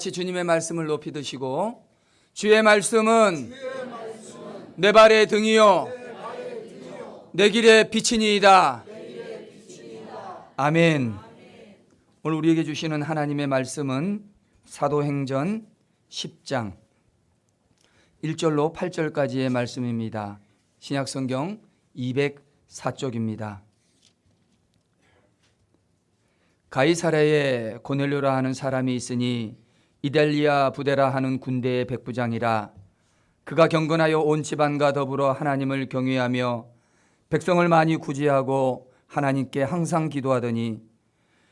같이 주님의 말씀을 높이 드시고, 주의 말씀은 내 발의 등이요 내 길의 빛이니이다. 아멘. 오늘 우리에게 주시는 하나님의 말씀은 사도행전 10장 1절로 8절까지의 말씀입니다. 신약성경 204쪽입니다. 가이사랴에 고넬료라 하는 사람이 있으니 이델리아 부데라 하는 군대의 백부장이라. 그가 경건하여 온 집안과 더불어 하나님을 경외하며 백성을 많이 구제하고 하나님께 항상 기도하더니,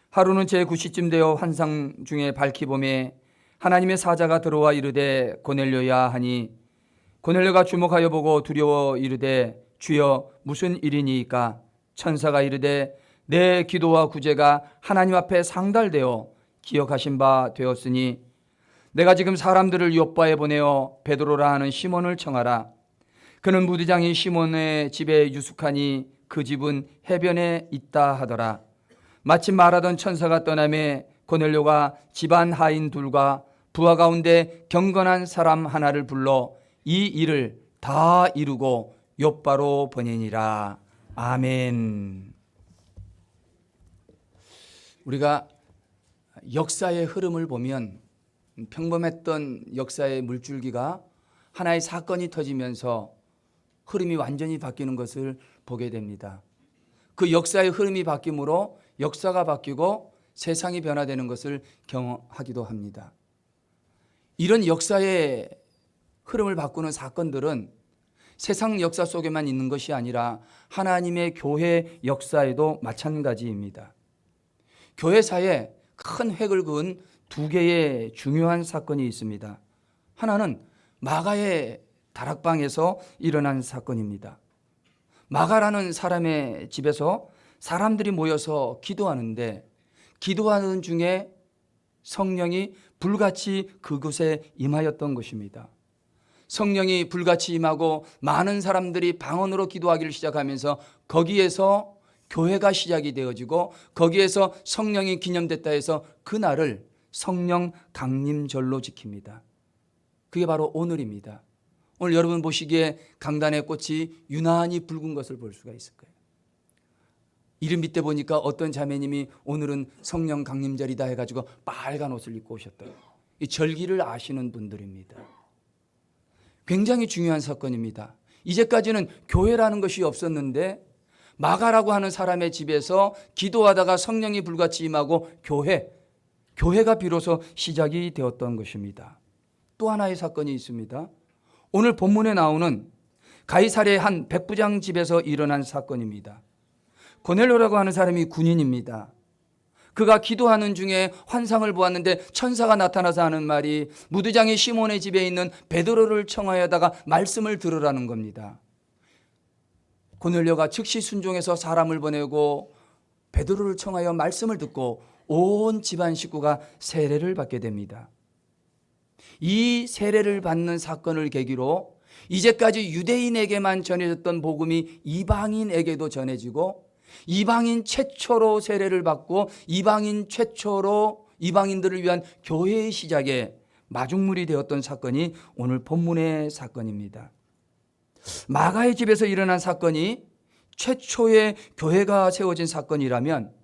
하루는 제9시쯤 되어 환상 중에 밝히 보매 하나님의 사자가 들어와 이르되 고넬료야 하니, 고넬료가 주목하여 보고 두려워 이르되 주여 무슨 일이니이까? 천사가 이르되 내 기도와 구제가 하나님 앞에 상달되어 기억하신 바 되었으니 내가 지금 사람들을 요빠에 보내어 베드로라 하는 시몬을 청하라. 그는 무디장이 시몬의 집에 유숙하니 그 집은 해변에 있다 하더라. 마침 말하던 천사가 떠나매 고넬료가 집안 하인 둘과 부하 가운데 경건한 사람 하나를 불러 이 일을 다 이루고 요빠로 보내니라. 아멘. 우리가 역사의 흐름을 보면 평범했던 역사의 물줄기가 하나의 사건이 터지면서 흐름이 완전히 바뀌는 것을 보게 됩니다. 그 역사의 흐름이 바뀜으로 역사가 바뀌고 세상이 변화되는 것을 경험하기도 합니다. 이런 역사의 흐름을 바꾸는 사건들은 세상 역사 속에만 있는 것이 아니라 하나님의 교회 역사에도 마찬가지입니다. 교회사에 큰 획을 그은 두 개의 중요한 사건이 있습니다. 하나는 마가의 다락방에서 일어난 사건입니다. 마가라는 사람의 집에서 사람들이 모여서 기도하는데, 기도하는 중에 성령이 불같이 그곳에 임하였던 것입니다. 성령이 불같이 임하고 많은 사람들이 방언으로 기도하기를 시작하면서 거기에서 교회가 시작이 되어지고, 거기에서 성령이 기념됐다 해서 그날을 성령 강림절로 지킵니다. 그게 바로 오늘입니다. 오늘 여러분 보시기에 강단의 꽃이 유난히 붉은 것을 볼 수가 있을 거예요. 이름 밑에 보니까 어떤 자매님이 오늘은 성령 강림절이다 해가지고 빨간 옷을 입고 오셨더라고요. 이 절기를 아시는 분들입니다. 굉장히 중요한 사건입니다. 이제까지는 교회라는 것이 없었는데 마가라고 하는 사람의 집에서 기도하다가 성령이 불같이 임하고 교회가 비로소 시작이 되었던 것입니다. 또 하나의 사건이 있습니다. 오늘 본문에 나오는 가이사랴의 한 백부장 집에서 일어난 사건입니다. 고넬료라고 하는 사람이 군인입니다. 그가 기도하는 중에 환상을 보았는데 천사가 나타나서 하는 말이 무디장이 시몬의 집에 있는 베드로를 청하여다가 말씀을 들으라는 겁니다. 고넬료가 즉시 순종해서 사람을 보내고 베드로를 청하여 말씀을 듣고 온 집안 식구가 세례를 받게 됩니다. 이 세례를 받는 사건을 계기로 이제까지 유대인에게만 전해졌던 복음이 이방인에게도 전해지고, 이방인 최초로 세례를 받고 이방인 최초로 이방인들을 위한 교회의 시작에 마중물이 되었던 사건이 오늘 본문의 사건입니다. 마가의 집에서 일어난 사건이 최초의 교회가 세워진 사건이라면,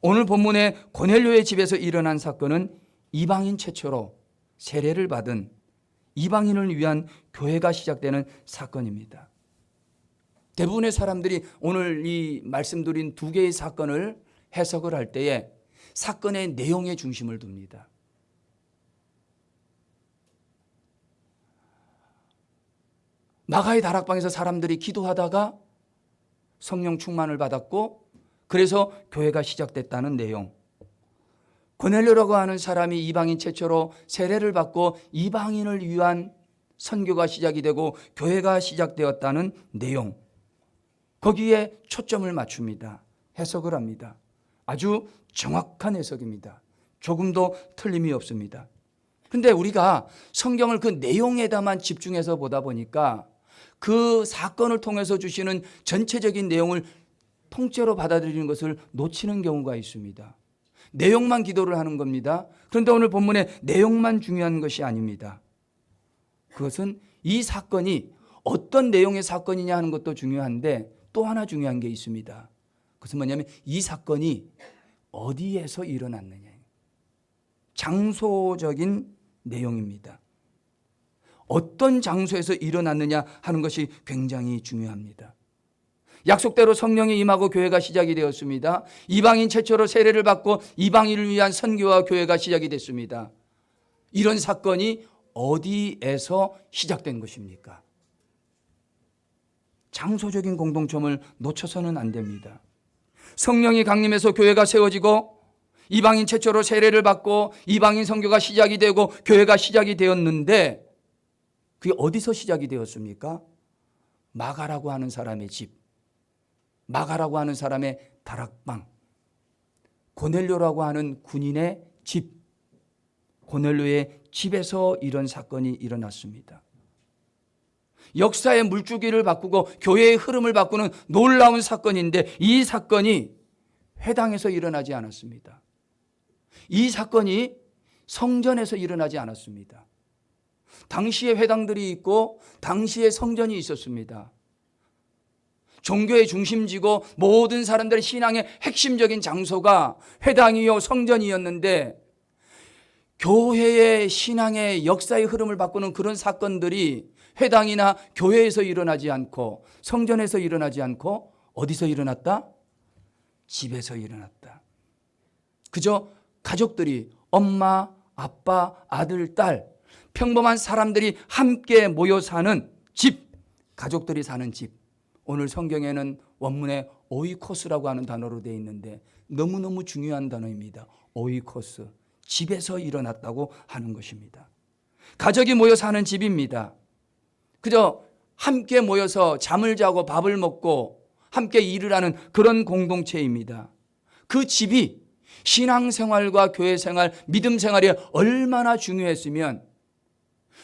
오늘 본문의 고넬료의 집에서 일어난 사건은 이방인 최초로 세례를 받은 이방인을 위한 교회가 시작되는 사건입니다. 대부분의 사람들이 오늘 이 말씀드린 두 개의 사건을 해석을 할 때에 사건의 내용에 중심을 둡니다. 마가의 다락방에서 사람들이 기도하다가 성령 충만을 받았고, 그래서 교회가 시작됐다는 내용. 고넬료라고 하는 사람이 이방인 최초로 세례를 받고 이방인을 위한 선교가 시작이 되고 교회가 시작되었다는 내용. 거기에 초점을 맞춥니다. 해석을 합니다. 아주 정확한 해석입니다. 조금도 틀림이 없습니다. 그런데 우리가 성경을 그 내용에다만 집중해서 보다 보니까 그 사건을 통해서 주시는 전체적인 내용을 통째로 받아들이는 것을 놓치는 경우가 있습니다. 내용만 기도를 하는 겁니다. 그런데 오늘 본문의 내용만 중요한 것이 아닙니다. 그것은 이 사건이 어떤 내용의 사건이냐 하는 것도 중요한데 또 하나 중요한 게 있습니다. 그것은 뭐냐면 이 사건이 어디에서 일어났느냐. 장소적인 내용입니다. 어떤 장소에서 일어났느냐 하는 것이 굉장히 중요합니다. 약속대로 성령이 임하고 교회가 시작이 되었습니다. 이방인 최초로 세례를 받고 이방인을 위한 선교와 교회가 시작이 됐습니다. 이런 사건이 어디에서 시작된 것입니까? 장소적인 공동점을 놓쳐서는 안 됩니다. 성령이 강림해서 교회가 세워지고 이방인 최초로 세례를 받고 이방인 선교가 시작이 되고 교회가 시작이 되었는데 그게 어디서 시작이 되었습니까? 마가라고 하는 사람의 집, 마가라고 하는 사람의 다락방, 고넬료라고 하는 군인의 집, 고넬료의 집에서 이런 사건이 일어났습니다. 역사의 물줄기를 바꾸고 교회의 흐름을 바꾸는 놀라운 사건인데 이 사건이 회당에서 일어나지 않았습니다. 이 사건이 성전에서 일어나지 않았습니다. 당시에 회당들이 있고 당시에 성전이 있었습니다. 종교의 중심지고 모든 사람들의 신앙의 핵심적인 장소가 회당이요 성전이었는데 교회의 신앙의 역사의 흐름을 바꾸는 그런 사건들이 회당이나 교회에서 일어나지 않고 성전에서 일어나지 않고 어디서 일어났다? 집에서 일어났다. 그저 가족들이 엄마, 아빠, 아들, 딸 평범한 사람들이 함께 모여 사는 집, 가족들이 사는 집. 오늘 성경에는 원문에 오이코스라고 하는 단어로 되어 있는데 너무너무 중요한 단어입니다. 오이코스, 집에서 일어났다고 하는 것입니다. 가족이 모여 사는 집입니다. 그저 함께 모여서 잠을 자고 밥을 먹고 함께 일을 하는 그런 공동체입니다. 그 집이 신앙생활과 교회생활, 믿음생활이 얼마나 중요했으면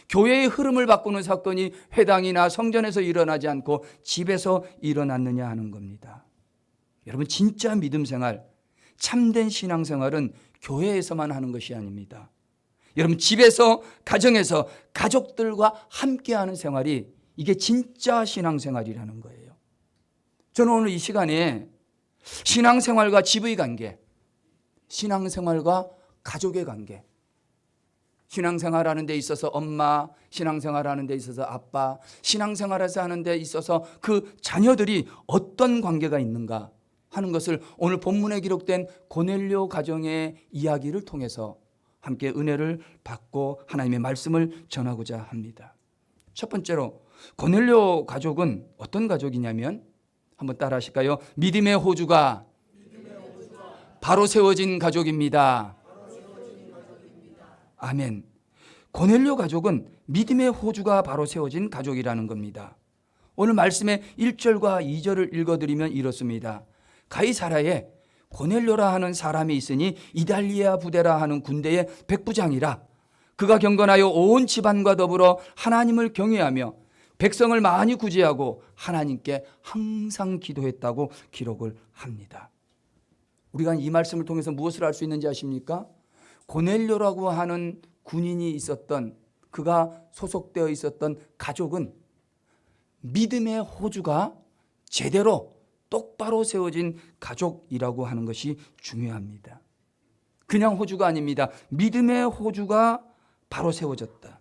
교회의 흐름을 바꾸는 사건이 회당이나 성전에서 일어나지 않고 집에서 일어났느냐 하는 겁니다. 여러분 진짜 믿음생활, 참된 신앙생활은 교회에서만 하는 것이 아닙니다. 여러분 집에서, 가정에서 가족들과 함께하는 생활이 이게 진짜 신앙생활이라는 거예요. 저는 오늘 이 시간에 신앙생활과 집의 관계, 신앙생활과 가족의 관계, 신앙생활하는 데 있어서 엄마, 신앙생활하는 데 있어서 아빠, 신앙생활에서 하는 데 있어서 그 자녀들이 어떤 관계가 있는가 하는 것을 오늘 본문에 기록된 고넬료 가정의 이야기를 통해서 함께 은혜를 받고 하나님의 말씀을 전하고자 합니다. 첫 번째로 고넬료 가족은 어떤 가족이냐면 한번 따라 하실까요? 믿음의 호주가 바로 세워진 가족입니다. 아멘. 고넬료 가족은 믿음의 호주가 바로 세워진 가족이라는 겁니다. 오늘 말씀의 1절과 2절을 읽어드리면 이렇습니다. 가이사라에 고넬료라 하는 사람이 있으니 이달리아 부대라 하는 군대의 백부장이라. 그가 경건하여 온 집안과 더불어 하나님을 경외하며 백성을 많이 구제하고 하나님께 항상 기도했다고 기록을 합니다. 우리가 이 말씀을 통해서 무엇을 알 수 있는지 아십니까? 고넬료라고 하는 군인이 있었던, 그가 소속되어 있었던 가족은 믿음의 호주가 제대로 똑바로 세워진 가족이라고 하는 것이 중요합니다. 그냥 호주가 아닙니다. 믿음의 호주가 바로 세워졌다.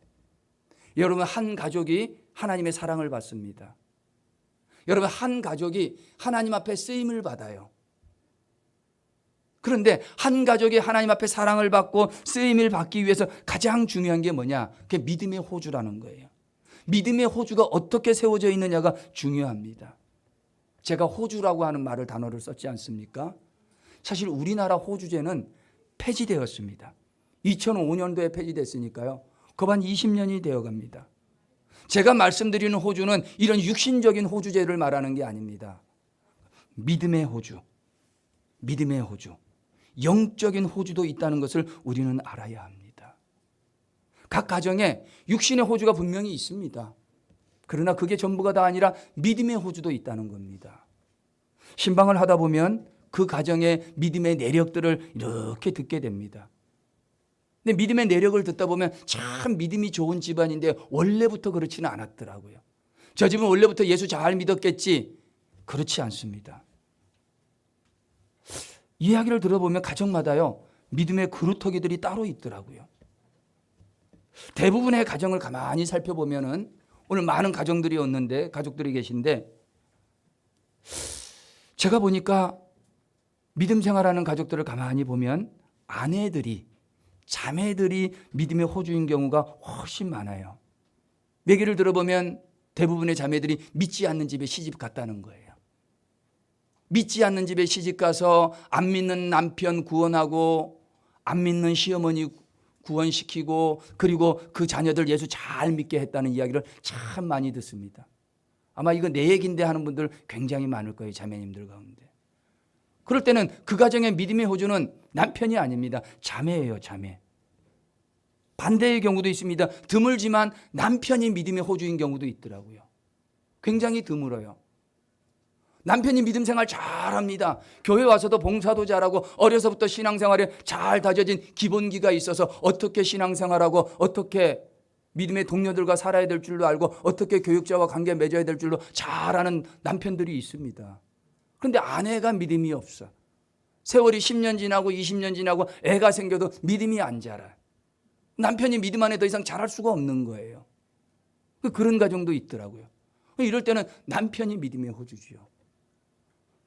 여러분 한 가족이 하나님의 사랑을 받습니다. 여러분 한 가족이 하나님 앞에 쓰임을 받아요. 그런데 한 가족이 하나님 앞에 사랑을 받고 쓰임을 받기 위해서 가장 중요한 게 뭐냐? 그게 믿음의 호주라는 거예요. 믿음의 호주가 어떻게 세워져 있느냐가 중요합니다. 제가 호주라고 하는 단어를 썼지 않습니까? 사실 우리나라 호주제는 폐지되었습니다. 2005년도에 폐지됐으니까요. 거의 한 20년이 되어갑니다. 제가 말씀드리는 호주는 이런 육신적인 호주제를 말하는 게 아닙니다. 믿음의 호주, 믿음의 호주, 영적인 호주도 있다는 것을 우리는 알아야 합니다. 각 가정에 육신의 호주가 분명히 있습니다. 그러나 그게 전부가 다 아니라 믿음의 호주도 있다는 겁니다. 신방을 하다 보면 그 가정의 믿음의 내력들을 이렇게 듣게 됩니다. 근데 믿음의 내력을 듣다 보면 참 믿음이 좋은 집안인데 원래부터 그렇지는 않았더라고요. 저 집은 원래부터 예수 잘 믿었겠지. 그렇지 않습니다. 이야기를 들어보면 가정마다요, 믿음의 그루터기들이 따로 있더라고요. 대부분의 가정을 가만히 살펴보면은 오늘 많은 가정들이 왔는데, 가족들이 계신데, 제가 보니까 믿음 생활하는 가족들을 가만히 보면 아내들이, 자매들이 믿음의 호주인 경우가 훨씬 많아요. 얘기를 들어보면 대부분의 자매들이 믿지 않는 집에 시집 갔다는 거예요. 믿지 않는 집에 시집 가서 안 믿는 남편 구원하고 안 믿는 시어머니 구원시키고 그리고 그 자녀들 예수 잘 믿게 했다는 이야기를 참 많이 듣습니다. 아마 이거 내 얘기인데 하는 분들 굉장히 많을 거예요. 자매님들 가운데. 그럴 때는 그 가정의 믿음의 호주는 남편이 아닙니다. 자매예요. 자매. 반대의 경우도 있습니다. 드물지만 남편이 믿음의 호주인 경우도 있더라고요. 굉장히 드물어요. 남편이 믿음 생활 잘합니다. 교회 와서도 봉사도 잘하고 어려서부터 신앙생활에 잘 다져진 기본기가 있어서 어떻게 신앙생활하고 어떻게 믿음의 동료들과 살아야 될 줄도 알고 어떻게 교육자와 관계 맺어야 될 줄도 잘 아는 남편들이 있습니다. 그런데 아내가 믿음이 없어. 세월이 10년 지나고 20년 지나고 애가 생겨도 믿음이 안 자라. 남편이 믿음 안에 더 이상 자랄 수가 없는 거예요. 그런 가정도 있더라고요. 이럴 때는 남편이 믿음의 호주지요.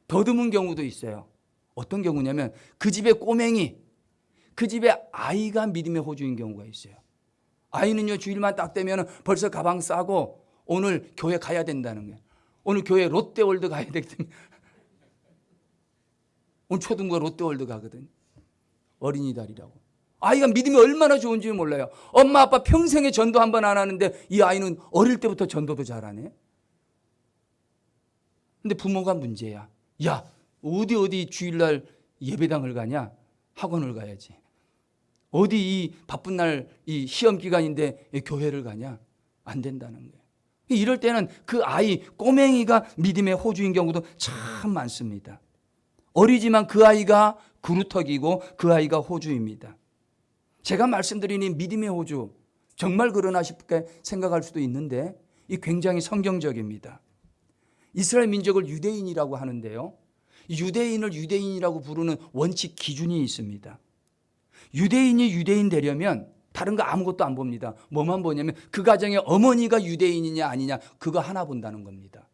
더 드문 경우도 있어요. 어떤 경우냐면 그 집의 꼬맹이, 그 집의 아이가 믿음의 호주인 경우가 있어요. 아이는요, 주일만 딱 되면 벌써 가방 싸고 오늘 교회 가야 된다는 거예요. 오늘 교회 롯데월드 가야 되기 때문에 오늘 초등부가 롯데월드 가거든. 어린이날이라고. 아이가 믿음이 얼마나 좋은지 몰라요. 엄마 아빠 평생에 전도 한 번 안 하는데 이 아이는 어릴 때부터 전도도 잘하네. 근데 부모가 문제야. 야, 어디 주일날 예배당을 가냐? 학원을 가야지. 어디 이 바쁜 날 이 시험 기간인데 교회를 가냐? 안 된다는 거예요. 이럴 때는 그 아이, 꼬맹이가 믿음의 호주인 경우도 참 많습니다. 어리지만 그 아이가 그루터기고 그 아이가 호주입니다. 제가 말씀드린 이 믿음의 호주, 정말 그러나 싶게 생각할 수도 있는데 이 굉장히 성경적입니다. 이스라엘 민족을 유대인이라고 하는데요, 유대인을 유대인이라고 부르는 원칙 기준이 있습니다. 유대인이 유대인 되려면 다른 거 아무것도 안 봅니다. 뭐만 보냐면 그 가정의 어머니가 유대인이냐 아니냐, 그거 하나 본다는 겁니다.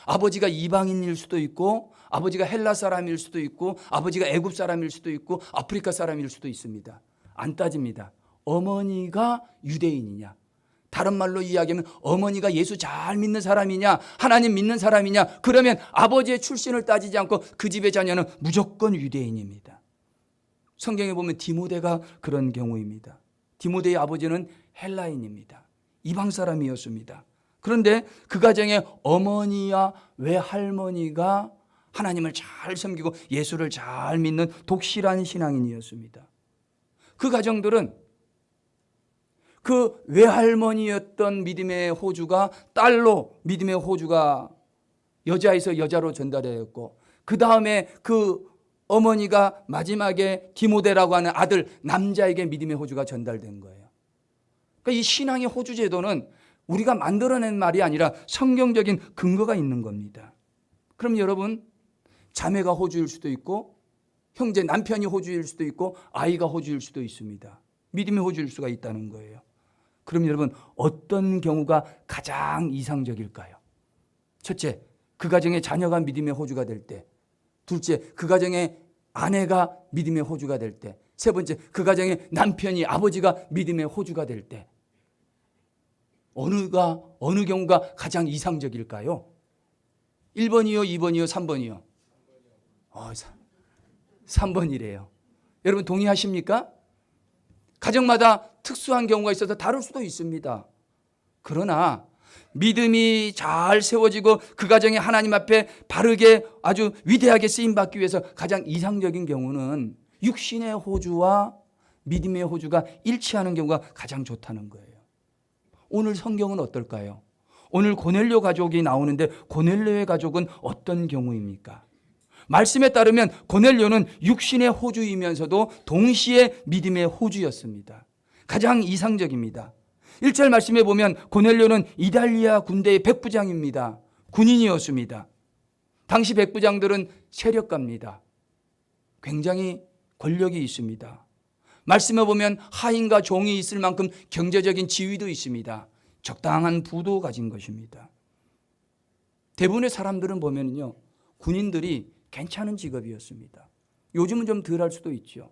아버지가 이방인일 수도 있고 아버지가 헬라 사람일 수도 있고 아버지가 애굽 사람일 수도 있고 아프리카 사람일 수도 있습니다. 안 따집니다. 어머니가 유대인이냐, 다른 말로 이야기하면 어머니가 예수 잘 믿는 사람이냐, 하나님 믿는 사람이냐, 그러면 아버지의 출신을 따지지 않고 그 집의 자녀는 무조건 유대인입니다. 성경에 보면 디모데가 그런 경우입니다. 디모데의 아버지는 헬라인입니다. 이방 사람이었습니다. 그런데 그 가정의 어머니와 외할머니가 하나님을 잘 섬기고 예수를 잘 믿는 독실한 신앙인이었습니다. 그 가정들은 그 외할머니였던 믿음의 호주가 딸로 믿음의 호주가 여자에서 여자로 전달되었고, 그 다음에 그 어머니가 마지막에 디모데라고 하는 아들 남자에게 믿음의 호주가 전달된 거예요. 그러니까 이 신앙의 호주 제도는 우리가 만들어낸 말이 아니라 성경적인 근거가 있는 겁니다. 그럼 여러분, 자매가 호주일 수도 있고 형제 남편이 호주일 수도 있고 아이가 호주일 수도 있습니다. 믿음의 호주일 수가 있다는 거예요. 그럼 여러분, 어떤 경우가 가장 이상적일까요? 첫째, 그 가정의 자녀가 믿음의 호주가 될 때. 둘째, 그 가정의 아내가 믿음의 호주가 될 때. 세 번째, 그 가정의 남편이, 아버지가 믿음의 호주가 될 때. 어느 경우가 가장 이상적일까요? 1번이요, 2번이요, 3번이요? 3번이래요. 여러분 동의하십니까? 가정마다 특수한 경우가 있어서 다를 수도 있습니다. 그러나 믿음이 잘 세워지고 그 가정이 하나님 앞에 바르게 아주 위대하게 쓰임받기 위해서 가장 이상적인 경우는 육신의 호주와 믿음의 호주가 일치하는 경우가 가장 좋다는 거예요. 오늘 성경은 어떨까요? 오늘 고넬료 가족이 나오는데 고넬료의 가족은 어떤 경우입니까? 말씀에 따르면 고넬료는 육신의 호주이면서도 동시에 믿음의 호주였습니다. 가장 이상적입니다. 1절 말씀에 보면 고넬료는 이달리아 군대의 백부장입니다. 군인이었습니다. 당시 백부장들은 세력가입니다. 굉장히 권력이 있습니다. 말씀에 보면 하인과 종이 있을 만큼 경제적인 지위도 있습니다. 적당한 부도 가진 것입니다. 대부분의 사람들은 보면요, 군인들이 괜찮은 직업이었습니다. 요즘은 좀 덜 할 수도 있죠.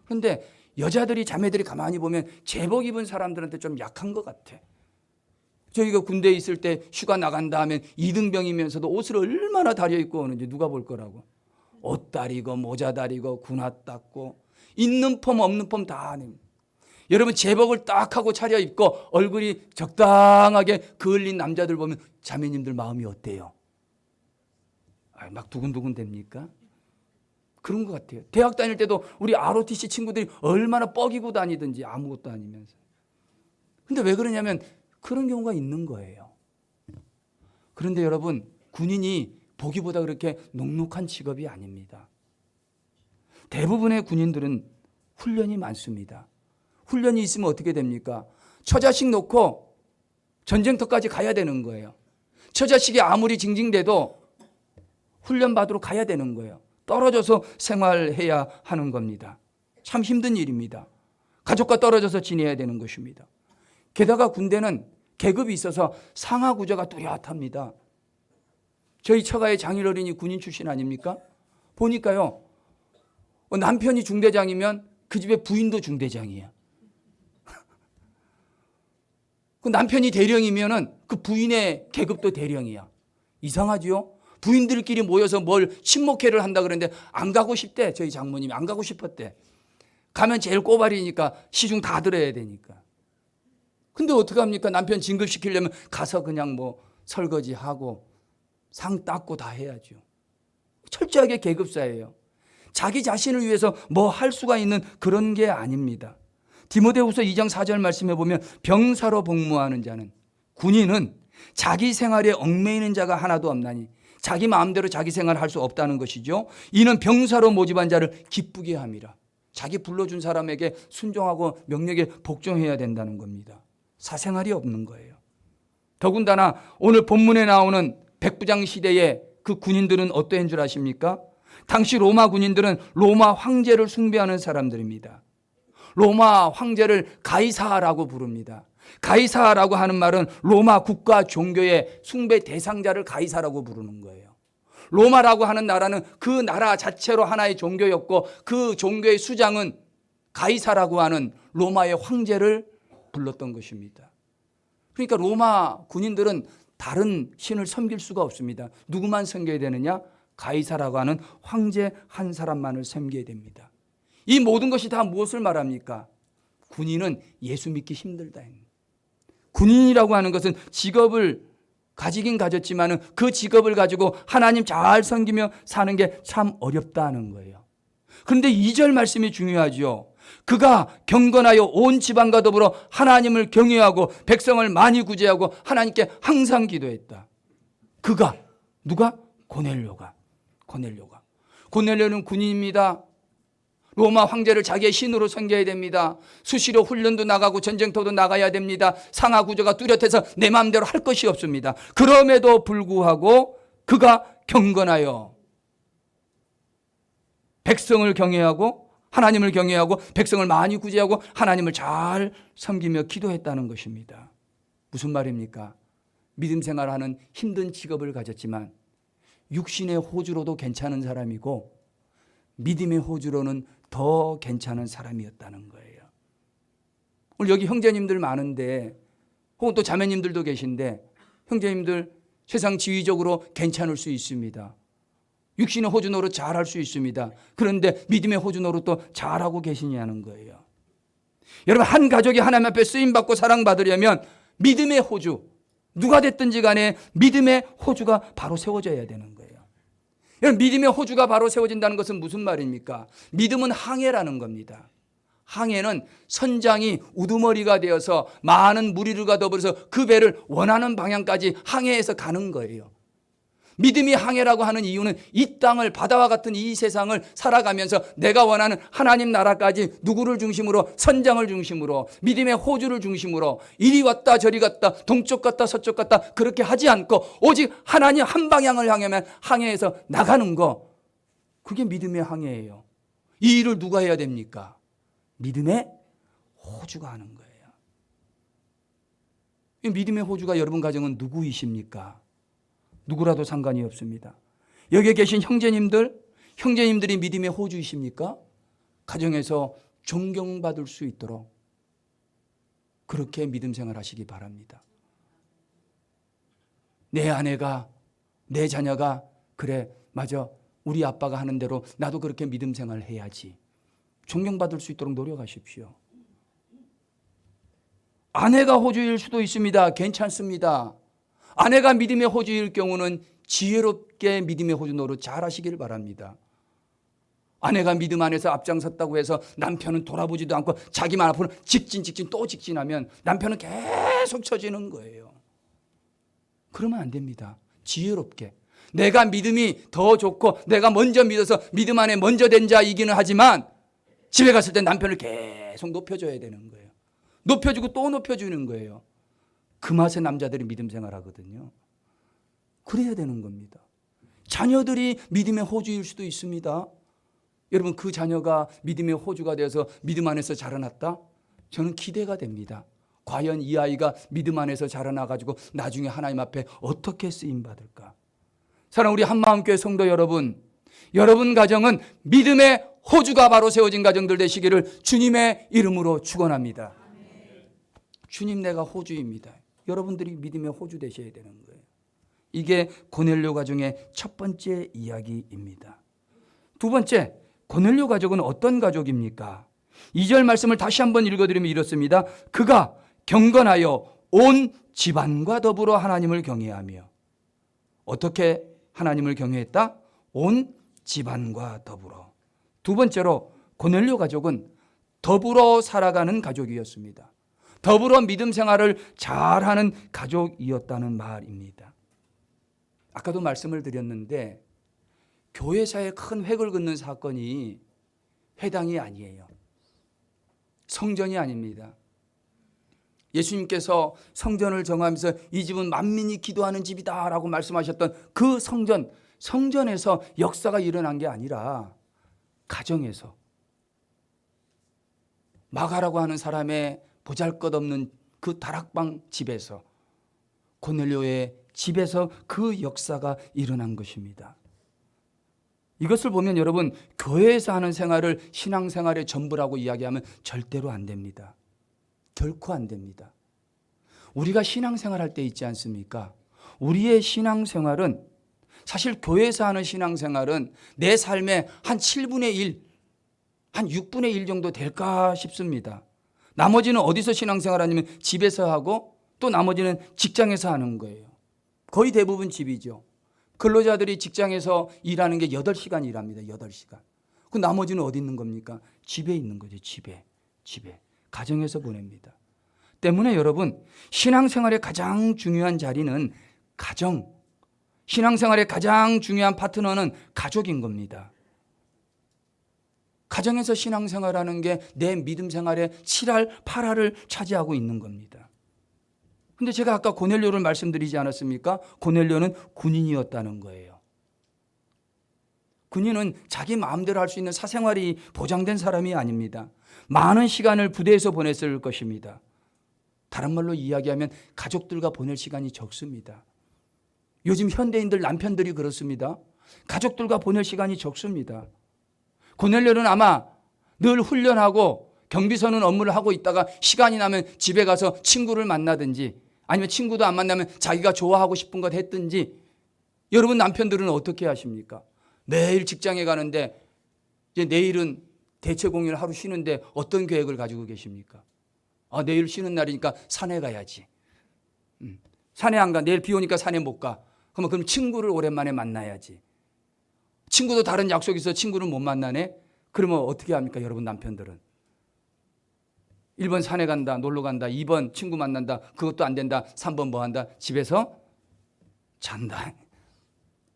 그런데 여자들이, 자매들이 가만히 보면 제복 입은 사람들한테 좀 약한 것 같아. 저희가 군대에 있을 때 휴가 나간다 하면 이등병이면서도 옷을 얼마나 다려입고 오는지 누가 볼 거라고. 옷 다리고 모자 다리고 군화 닦고 있는 폼 없는 폼 다 하는. 여러분 제복을 딱 하고 차려입고 얼굴이 적당하게 그을린 남자들 보면 자매님들 마음이 어때요? 막 두근두근 됩니까? 그런 것 같아요. 대학 다닐 때도 우리 ROTC 친구들이 얼마나 뻐기고 다니든지 아무것도 아니면서. 근데 왜 그러냐면 그런 경우가 있는 거예요. 그런데 여러분, 군인이 보기보다 그렇게 녹록한 직업이 아닙니다. 대부분의 군인들은 훈련이 많습니다. 훈련이 있으면 어떻게 됩니까? 처자식 놓고 전쟁터까지 가야 되는 거예요. 처자식이 아무리 징징대도 훈련 받으러 가야 되는 거예요. 떨어져서 생활해야 하는 겁니다. 참 힘든 일입니다. 가족과 떨어져서 지내야 되는 것입니다. 게다가 군대는 계급이 있어서 상하 구조가 뚜렷합니다. 저희 처가의 장인어른이 군인 출신 아닙니까? 보니까요, 남편이 중대장이면 그 집의 부인도 중대장이야. 그 남편이 대령이면은 그 부인의 계급도 대령이야. 이상하죠? 부인들끼리 모여서 뭘 친목회를 한다 그러는데 안 가고 싶대. 저희 장모님이 안 가고 싶었대. 가면 제일 꼬발이니까 시중 다 들어야 되니까. 근데 어떡합니까? 남편 진급시키려면 가서 그냥 뭐 설거지하고 상 닦고 다 해야죠. 철저하게 계급사예요. 자기 자신을 위해서 뭐 할 수가 있는 그런 게 아닙니다. 디모데후서 2장 4절 말씀해 보면 병사로 복무하는 자는, 군인은 자기 생활에 얽매이는 자가 하나도 없나니, 자기 마음대로 자기 생활을 할 수 없다는 것이죠. 이는 병사로 모집한 자를 기쁘게 함이라. 자기 불러준 사람에게 순종하고 명령에 복종해야 된다는 겁니다. 사생활이 없는 거예요. 더군다나 오늘 본문에 나오는 백부장 시대의 그 군인들은 어떠한 줄 아십니까? 당시 로마 군인들은 로마 황제를 숭배하는 사람들입니다. 로마 황제를 가이사라고 부릅니다. 가이사라고 하는 말은 로마 국가 종교의 숭배 대상자를 가이사라고 부르는 거예요. 로마라고 하는 나라는 그 나라 자체로 하나의 종교였고 그 종교의 수장은 가이사라고 하는 로마의 황제를 불렀던 것입니다. 그러니까 로마 군인들은 다른 신을 섬길 수가 없습니다. 누구만 섬겨야 되느냐? 가이사라고 하는 황제 한 사람만을 섬겨야 됩니다. 이 모든 것이 다 무엇을 말합니까? 군인은 예수 믿기 힘들다. 군인이라고 하는 것은 직업을 가지긴 가졌지만 그 직업을 가지고 하나님 잘 섬기며 사는 게 참 어렵다는 거예요. 그런데 2절 말씀이 중요하죠. 그가 경건하여 온 지방과 더불어 하나님을 경외하고 백성을 많이 구제하고 하나님께 항상 기도했다. 그가, 누가? 고넬료가. 고넬료는 군인입니다. 로마 황제를 자기의 신으로 섬겨야 됩니다. 수시로 훈련도 나가고 전쟁터도 나가야 됩니다. 상하 구조가 뚜렷해서 내 마음대로 할 것이 없습니다. 그럼에도 불구하고 그가 경건하여 백성을 경외하고 하나님을 경외하고 백성을 많이 구제하고 하나님을 잘 섬기며 기도했다는 것입니다. 무슨 말입니까? 믿음 생활하는 힘든 직업을 가졌지만 육신의 호주로도 괜찮은 사람이고 믿음의 호주로는 더 괜찮은 사람이었다는 거예요. 오늘 여기 형제님들 많은데 혹은 또 자매님들도 계신데 형제님들 세상 지위적으로 괜찮을 수 있습니다. 육신의 호주 노릇 잘할 수 있습니다. 그런데 믿음의 호주 노릇도 잘하고 계시냐는 거예요. 여러분, 한 가족이 하나님 앞에 쓰임받고 사랑받으려면 믿음의 호주, 누가 됐든지 간에 믿음의 호주가 바로 세워져야 되는 거예요. 여러분, 믿음의 호주가 바로 세워진다는 것은 무슨 말입니까? 믿음은 항해라는 겁니다. 항해는 선장이 우두머리가 되어서 많은 무리들과 더불어서 그 배를 원하는 방향까지 항해해서 가는 거예요. 믿음이 항해라고 하는 이유는 이 땅을, 바다와 같은 이 세상을 살아가면서 내가 원하는 하나님 나라까지 누구를 중심으로, 선장을 중심으로, 믿음의 호주를 중심으로 이리 왔다 저리 갔다 동쪽 갔다 서쪽 갔다 그렇게 하지 않고 오직 하나님 한 방향을 향하면 항해해서 나가는 거, 그게 믿음의 항해예요. 이 일을 누가 해야 됩니까? 믿음의 호주가 하는 거예요. 이 믿음의 호주가 여러분 가정은 누구이십니까? 누구라도 상관이 없습니다. 여기에 계신 형제님들이 믿음의 호주이십니까? 가정에서 존경받을 수 있도록 그렇게 믿음 생활하시기 바랍니다. 내 아내가, 내 자녀가 그래 맞아 우리 아빠가 하는 대로 나도 그렇게 믿음 생활을 해야지, 존경받을 수 있도록 노력하십시오. 아내가 호주일 수도 있습니다. 괜찮습니다. 아내가 믿음의 호주일 경우는 지혜롭게 믿음의 호주 노릇 잘 하시길 바랍니다. 아내가 믿음 안에서 앞장섰다고 해서 남편은 돌아보지도 않고 자기만 앞으로 직진 또 직진하면 남편은 계속 처지는 거예요. 그러면 안 됩니다. 지혜롭게 내가 믿음이 더 좋고 내가 먼저 믿어서 믿음 안에 먼저 된 자이기는 하지만 집에 갔을 때 남편을 계속 높여줘야 되는 거예요. 높여주고 또 높여주는 거예요. 그 맛에 남자들이 믿음 생활하거든요. 그래야 되는 겁니다. 자녀들이 믿음의 호주일 수도 있습니다. 여러분 그 자녀가 믿음의 호주가 되어서 믿음 안에서 자라났다? 저는 기대가 됩니다. 과연 이 아이가 믿음 안에서 자라나가지고 나중에 하나님 앞에 어떻게 쓰임받을까? 사랑하는 우리 한마음교회 성도 여러분, 여러분 가정은 믿음의 호주가 바로 세워진 가정들 되시기를 주님의 이름으로 축원합니다. 주님 내가 호주입니다. 여러분들이 믿음의 호주 되셔야 되는 거예요. 이게 고넬료 가정의 첫 번째 이야기입니다. 두 번째, 고넬료 가족은 어떤 가족입니까? 2절 말씀을 다시 한번 읽어드리면 이렇습니다. 그가 경건하여 온 집안과 더불어 하나님을 경외하며. 어떻게 하나님을 경외했다? 온 집안과 더불어. 두 번째로 고넬료 가족은 더불어 살아가는 가족이었습니다. 더불어 믿음 생활을 잘하는 가족이었다는 말입니다. 아까도 말씀을 드렸는데 교회사에 큰 획을 긋는 사건이 회당이 아니에요. 성전이 아닙니다. 예수님께서 성전을 정하면서 이 집은 만민이 기도하는 집이다라고 말씀하셨던 그 성전에서 역사가 일어난 게 아니라 가정에서 마가라고 하는 사람의 보잘것없는 그 다락방 집에서, 고넬료의 집에서 그 역사가 일어난 것입니다. 이것을 보면 여러분 교회에서 하는 생활을 신앙생활의 전부라고 이야기하면 절대로 안 됩니다. 결코 안 됩니다. 우리가 신앙생활할 때 있지 않습니까? 우리의 신앙생활은 사실 교회에서 하는 신앙생활은 내 삶의 한 7분의 1, 한 6분의 1 정도 될까 싶습니다. 나머지는 어디서 신앙생활하냐면 집에서 하고 또 나머지는 직장에서 하는 거예요. 거의 대부분 집이죠. 근로자들이 직장에서 일하는 게 8시간 일합니다. 8시간. 그 나머지는 어디 있는 겁니까? 집에 있는 거죠. 집에. 가정에서 보냅니다. 때문에 여러분 신앙생활의 가장 중요한 자리는 가정, 신앙생활의 가장 중요한 파트너는 가족인 겁니다. 가정에서 신앙생활하는 게 내 믿음 생활의 7할, 8할을 차지하고 있는 겁니다. 근데 제가 아까 고넬료를 말씀드리지 않았습니까? 고넬료는 군인이었다는 거예요. 군인은 자기 마음대로 할 수 있는 사생활이 보장된 사람이 아닙니다. 많은 시간을 부대에서 보냈을 것입니다. 다른 말로 이야기하면 가족들과 보낼 시간이 적습니다. 요즘 현대인들 남편들이 그렇습니다. 가족들과 보낼 시간이 적습니다. 고넬료는 아마 늘 훈련하고 경비서는 업무를 하고 있다가 시간이 나면 집에 가서 친구를 만나든지 아니면 친구도 안 만나면 자기가 좋아하고 싶은 것 했든지. 여러분 남편들은 어떻게 하십니까? 매일 직장에 가는데 이제 내일은 대체 공휴일 하루 쉬는데 어떤 계획을 가지고 계십니까? 내일 쉬는 날이니까 산에 가야지. 산에 안 가. 내일 비 오니까 산에 못 가. 그럼 친구를 오랜만에 만나야지. 친구도 다른 약속이 있어 친구를 못 만나네? 그러면 어떻게 합니까? 여러분 남편들은. 1번 산에 간다, 놀러 간다. 2번 친구 만난다. 그것도 안 된다. 3번 뭐 한다? 집에서 잔다.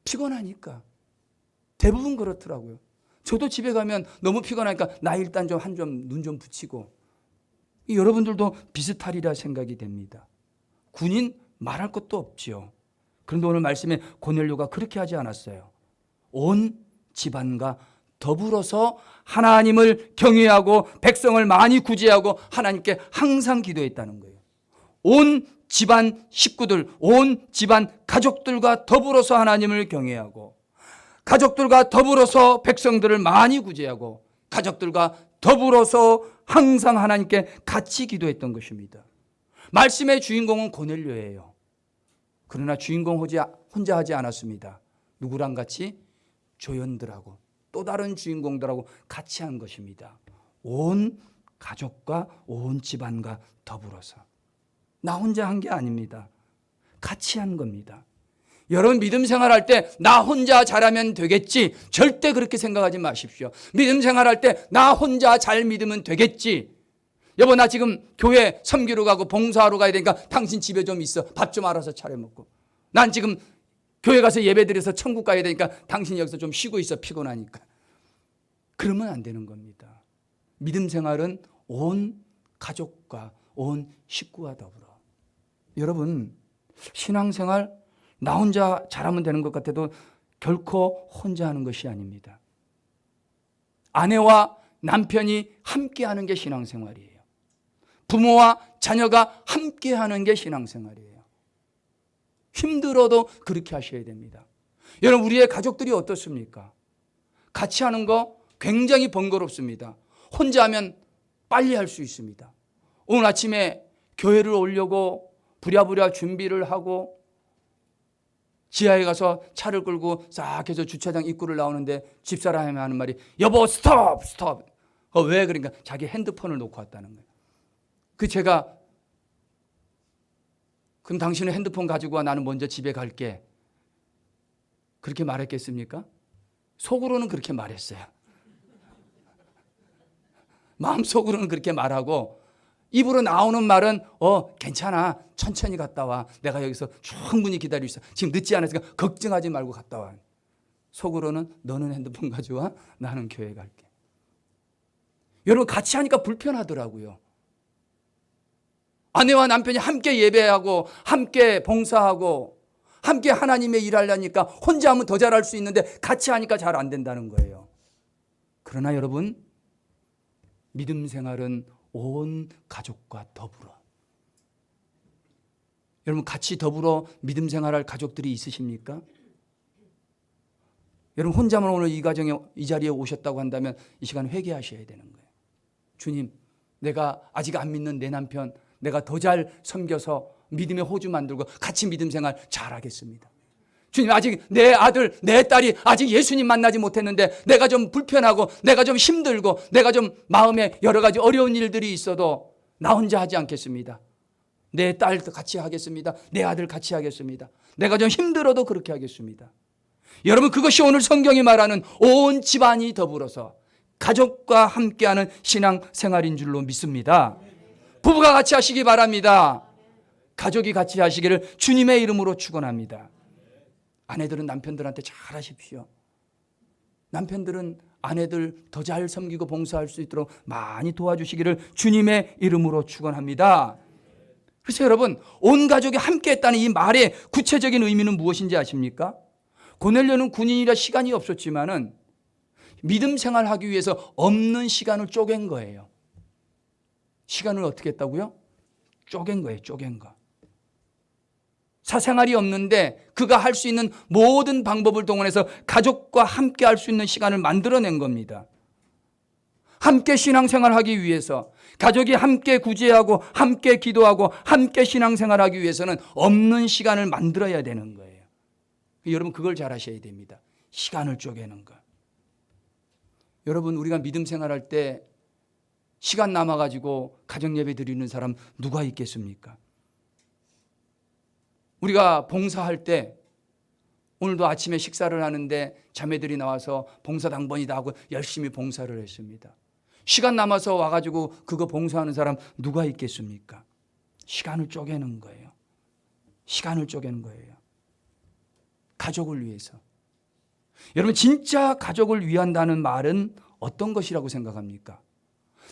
피곤하니까. 대부분 그렇더라고요. 저도 집에 가면 너무 피곤하니까 나 일단 좀 눈 좀 붙이고. 여러분들도 비슷하리라 생각이 됩니다. 군인 말할 것도 없지요. 그런데 오늘 말씀에 고넬료가 그렇게 하지 않았어요. 온 집안과 더불어서 하나님을 경외하고 백성을 많이 구제하고 하나님께 항상 기도했다는 거예요. 온 집안 식구들, 온 집안 가족들과 더불어서 하나님을 경외하고 가족들과 더불어서 백성들을 많이 구제하고 가족들과 더불어서 항상 하나님께 같이 기도했던 것입니다. 말씀의 주인공은 고넬료예요. 그러나 주인공 혼자 하지 않았습니다. 누구랑 같이? 조연들하고 또 다른 주인공들하고 같이 한 것입니다. 온 가족과 온 집안과 더불어서. 나 혼자 한 게 아닙니다. 같이 한 겁니다. 여러분 믿음 생활할 때 나 혼자 잘하면 되겠지, 절대 그렇게 생각하지 마십시오. 믿음 생활할 때 나 혼자 잘 믿으면 되겠지. 여보 나 지금 교회 섬기러 가고 봉사하러 가야 되니까 당신 집에 좀 있어. 밥 좀 알아서 차려 먹고. 난 지금 교회 가서 예배드려서 천국 가야 되니까 당신 여기서 좀 쉬고 있어. 피곤하니까. 그러면 안 되는 겁니다. 믿음 생활은 온 가족과 온 식구와 더불어. 여러분 신앙생활 나 혼자 잘하면 되는 것 같아도 결코 혼자 하는 것이 아닙니다. 아내와 남편이 함께하는 게 신앙생활이에요. 부모와 자녀가 함께하는 게 신앙생활이에요. 힘들어도 그렇게 하셔야 됩니다. 여러분 우리의 가족들이 어떻습니까? 같이 하는 거 굉장히 번거롭습니다. 혼자 하면 빨리 할 수 있습니다. 오늘 아침에 교회를 오려고 부랴부랴 준비를 하고 지하에 가서 차를 끌고 싹 해서 주차장 입구를 나오는데 집사람이 하는 말이 여보 스톱. 왜? 그러니까 자기 핸드폰을 놓고 왔다는 거예요. 제가 그럼 당신은 핸드폰 가지고 와, 나는 먼저 집에 갈게. 그렇게 말했겠습니까? 속으로는 그렇게 말했어요. 마음속으로는 그렇게 말하고 입으로 나오는 말은 괜찮아, 천천히 갔다 와. 내가 여기서 충분히 기다리고 있어. 지금 늦지 않았으니까 걱정하지 말고 갔다 와. 속으로는 너는 핸드폰 가져와, 나는 교회 갈게. 여러분 같이 하니까 불편하더라고요. 아내와 남편이 함께 예배하고 함께 봉사하고 함께 하나님의 일하려니까 혼자 하면 더 잘할 수 있는데 같이 하니까 잘 안 된다는 거예요. 그러나 여러분 믿음 생활은 온 가족과 더불어. 여러분 같이 더불어 믿음 생활할 가족들이 있으십니까? 여러분 혼자만 오늘 이 자리에 오셨다고 한다면 이 시간 회개하셔야 되는 거예요. 주님, 내가 아직 안 믿는 내 남편 내가 더 잘 섬겨서 믿음의 호주 만들고 같이 믿음 생활 잘하겠습니다. 주님, 아직 내 아들, 내 딸이 아직 예수님 만나지 못했는데 내가 좀 불편하고 내가 좀 힘들고 내가 좀 마음에 여러 가지 어려운 일들이 있어도 나 혼자 하지 않겠습니다. 내 딸도 같이 하겠습니다. 내 아들 같이 하겠습니다. 내가 좀 힘들어도 그렇게 하겠습니다. 여러분 그것이 오늘 성경이 말하는 온 집안이 더불어서 가족과 함께하는 신앙생활인 줄로 믿습니다. 부부가 같이 하시기 바랍니다. 가족이 같이 하시기를 주님의 이름으로 축원합니다. 아내들은 남편들한테 잘하십시오. 남편들은 아내들 더 잘 섬기고 봉사할 수 있도록 많이 도와주시기를 주님의 이름으로 축원합니다. 그래서 여러분 온 가족이 함께 했다는 이 말의 구체적인 의미는 무엇인지 아십니까? 고넬료는 군인이라 시간이 없었지만은 믿음 생활하기 위해서 없는 시간을 쪼갠 거예요. 시간을 어떻게 했다고요? 쪼갠 거예요. 쪼갠 거. 사생활이 없는데 그가 할 수 있는 모든 방법을 동원해서 가족과 함께 할 수 있는 시간을 만들어낸 겁니다. 함께 신앙생활하기 위해서 가족이 함께 구제하고 함께 기도하고 함께 신앙생활하기 위해서는 없는 시간을 만들어야 되는 거예요. 여러분 그걸 잘 하셔야 됩니다. 시간을 쪼개는 거. 여러분 우리가 믿음 생활할 때 시간 남아가지고 가정예배 드리는 사람 누가 있겠습니까? 우리가 봉사할 때 오늘도 아침에 식사를 하는데 자매들이 나와서 봉사당번이다 하고 열심히 봉사를 했습니다. 시간 남아서 와가지고 그거 봉사하는 사람 누가 있겠습니까? 시간을 쪼개는 거예요. 시간을 쪼개는 거예요. 가족을 위해서, 여러분, 진짜 가족을 위한다는 말은 어떤 것이라고 생각합니까?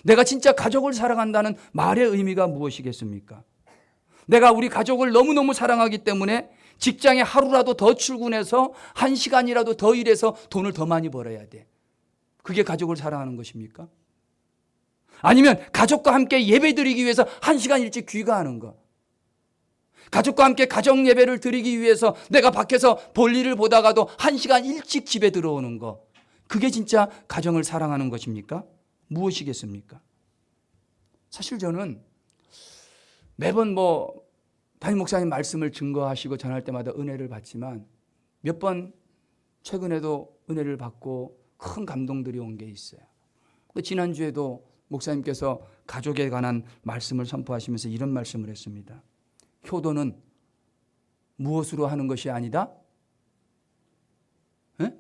내가 진짜 가족을 사랑한다는 말의 의미가 무엇이겠습니까? 내가 우리 가족을 너무너무 사랑하기 때문에 직장에 하루라도 더 출근해서 1시간이라도 더 일해서 돈을 더 많이 벌어야 돼. 그게 가족을 사랑하는 것입니까? 아니면 가족과 함께 예배드리기 위해서 1시간 일찍 귀가하는 것. 가족과 함께 가정 예배를 드리기 위해서 내가 밖에서 볼일을 보다가도 1시간 일찍 집에 들어오는 것. 그게 진짜 가정을 사랑하는 것입니까? 무엇이겠습니까? 사실 저는 매번 담임 목사님 말씀을 증거하시고 전할 때마다 은혜를 받지만 몇 번 최근에도 은혜를 받고 큰 감동들이 온 게 있어요. 지난주에도 목사님께서 가족에 관한 말씀을 선포하시면서 이런 말씀을 했습니다. 효도는 무엇으로 하는 것이 아니다? 에?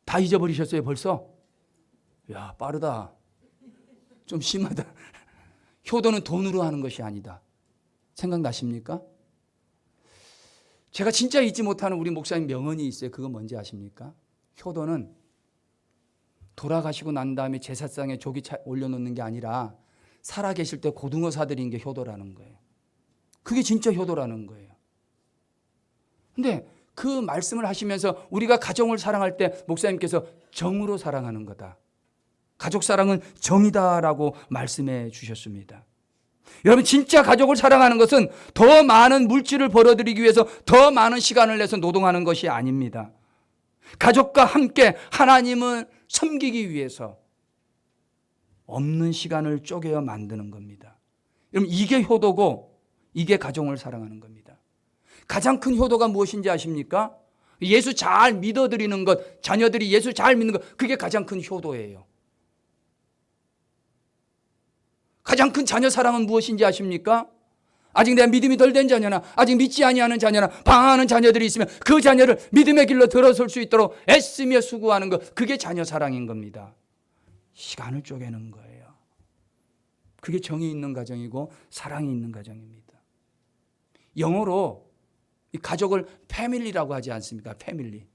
다 잊어버리셨어요 벌써? 야, 빠르다. 좀 심하다. 효도는 돈으로 하는 것이 아니다. 생각나십니까? 제가 진짜 잊지 못하는 우리 목사님 명언이 있어요. 그거 뭔지 아십니까? 효도는 돌아가시고 난 다음에 제사상에 조기 올려놓는 게 아니라 살아계실 때 고등어 사드린 게 효도라는 거예요. 그게 진짜 효도라는 거예요. 근데 그 말씀을 하시면서 우리가 가정을 사랑할 때 목사님께서 정으로 사랑하는 거다. 가족 사랑은 정이다라고 말씀해 주셨습니다. 여러분, 진짜 가족을 사랑하는 것은 더 많은 물질을 벌어들이기 위해서 더 많은 시간을 내서 노동하는 것이 아닙니다. 가족과 함께 하나님을 섬기기 위해서 없는 시간을 쪼개어 만드는 겁니다. 여러분, 이게 효도고 이게 가정을 사랑하는 겁니다. 가장 큰 효도가 무엇인지 아십니까? 예수 잘 믿어드리는 것, 자녀들이 예수 잘 믿는 것, 그게 가장 큰 효도예요. 가장 큰 자녀 사랑은 무엇인지 아십니까? 아직 내 믿음이 덜 된 자녀나 아직 믿지 아니하는 자녀나 방황하는 자녀들이 있으면 그 자녀를 믿음의 길로 들어설 수 있도록 애쓰며 수고하는 것, 그게 자녀 사랑인 겁니다. 시간을 쪼개는 거예요. 그게 정이 있는 가정이고 사랑이 있는 가정입니다. 영어로 이 가족을 패밀리라고 하지 않습니까? 패밀리.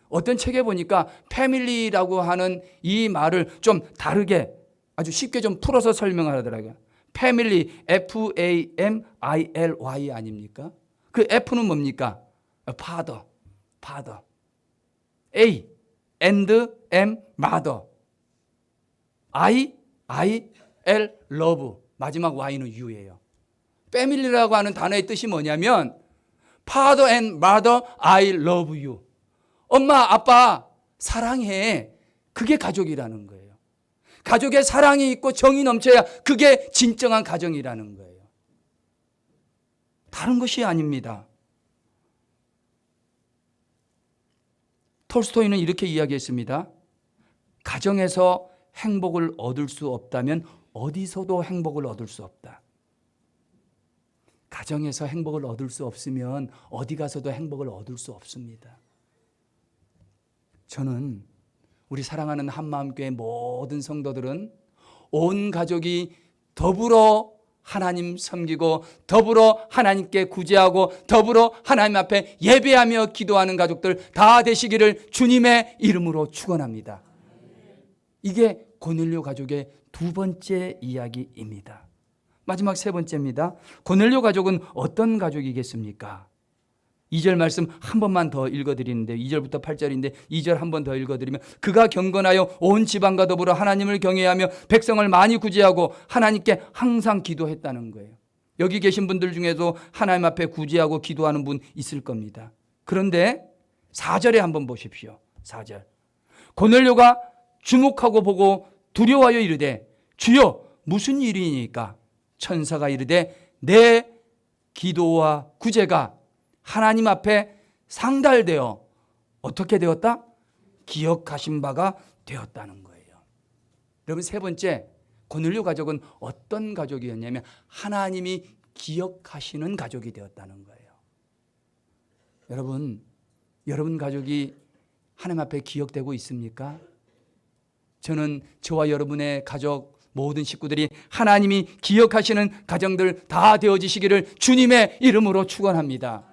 어떤 책에 보니까 패밀리라고 하는 이 말을 좀 다르게 아주 쉽게 좀 풀어서 설명하더라고요. 패밀리, F-A-M-I-L-Y 아닙니까? 그 F는 뭡니까? father. A, and, M, mother. I-L, love. 마지막 Y는 U예요. 패밀리라고 하는 단어의 뜻이 뭐냐면 Father and Mother, I love you. 엄마, 아빠 사랑해. 그게 가족이라는 거예요. 가족의 사랑이 있고 정이 넘쳐야 그게 진정한 가정이라는 거예요. 다른 것이 아닙니다. 톨스토이는 이렇게 이야기했습니다. 가정에서 행복을 얻을 수 없다면 어디서도 행복을 얻을 수 없다. 가정에서 행복을 얻을 수 없으면 어디 가서도 행복을 얻을 수 없습니다. 저는 우리 사랑하는 한마음교회 모든 성도들은 온 가족이 더불어 하나님 섬기고 더불어 하나님께 구제하고 더불어 하나님 앞에 예배하며 기도하는 가족들 다 되시기를 주님의 이름으로 축원합니다. 이게 고넬료 가족의 두 번째 이야기입니다. 마지막 세 번째입니다. 고넬료 가족은 어떤 가족이겠습니까? 2절 말씀 한 번만 더 읽어드리는데 2절부터 8절인데 2절 한 번 더 읽어드리면 그가 경건하여 온 지방과 더불어 하나님을 경외하며 백성을 많이 구제하고 하나님께 항상 기도했다는 거예요. 여기 계신 분들 중에도 하나님 앞에 구제하고 기도하는 분 있을 겁니다. 그런데 4절에 한번 보십시오. 4절. 고넬료가 주목하고 보고 두려워하여 이르되 주여 무슨 일이니까? 천사가 이르되 내 기도와 구제가 하나님 앞에 상달되어 어떻게 되었다? 기억하신 바가 되었다는 거예요. 여러분, 세 번째, 고넬료 가족은 어떤 가족이었냐면 하나님이 기억하시는 가족이 되었다는 거예요. 여러분 가족이 하나님 앞에 기억되고 있습니까? 저는 저와 여러분의 가족 모든 식구들이 하나님이 기억하시는 가정들 다 되어지시기를 주님의 이름으로 축원합니다.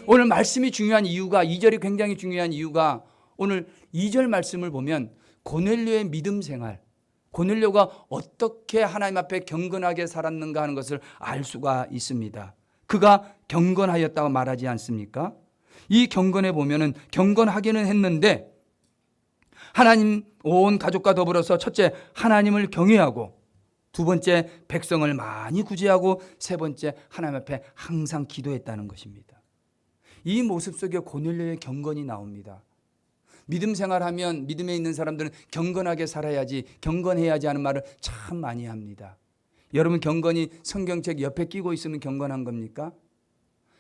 오늘 말씀이 중요한 이유가 2절이 굉장히 중요한 이유가 오늘 2절 말씀을 보면 고넬료의 믿음 생활, 고넬료가 어떻게 하나님 앞에 경건하게 살았는가 하는 것을 알 수가 있습니다. 그가 경건하였다고 말하지 않습니까? 이 경건에 보면은 경건하기는 했는데 하나님 온 가족과 더불어서 첫째 하나님을 경외하고 두 번째 백성을 많이 구제하고 세 번째 하나님 앞에 항상 기도했다는 것입니다. 이 모습 속에 고넬료의 경건이 나옵니다. 믿음 생활하면 믿음에 있는 사람들은 경건하게 살아야지, 경건해야지 하는 말을 참 많이 합니다. 여러분 경건이 성경책 옆에 끼고 있으면 경건한 겁니까?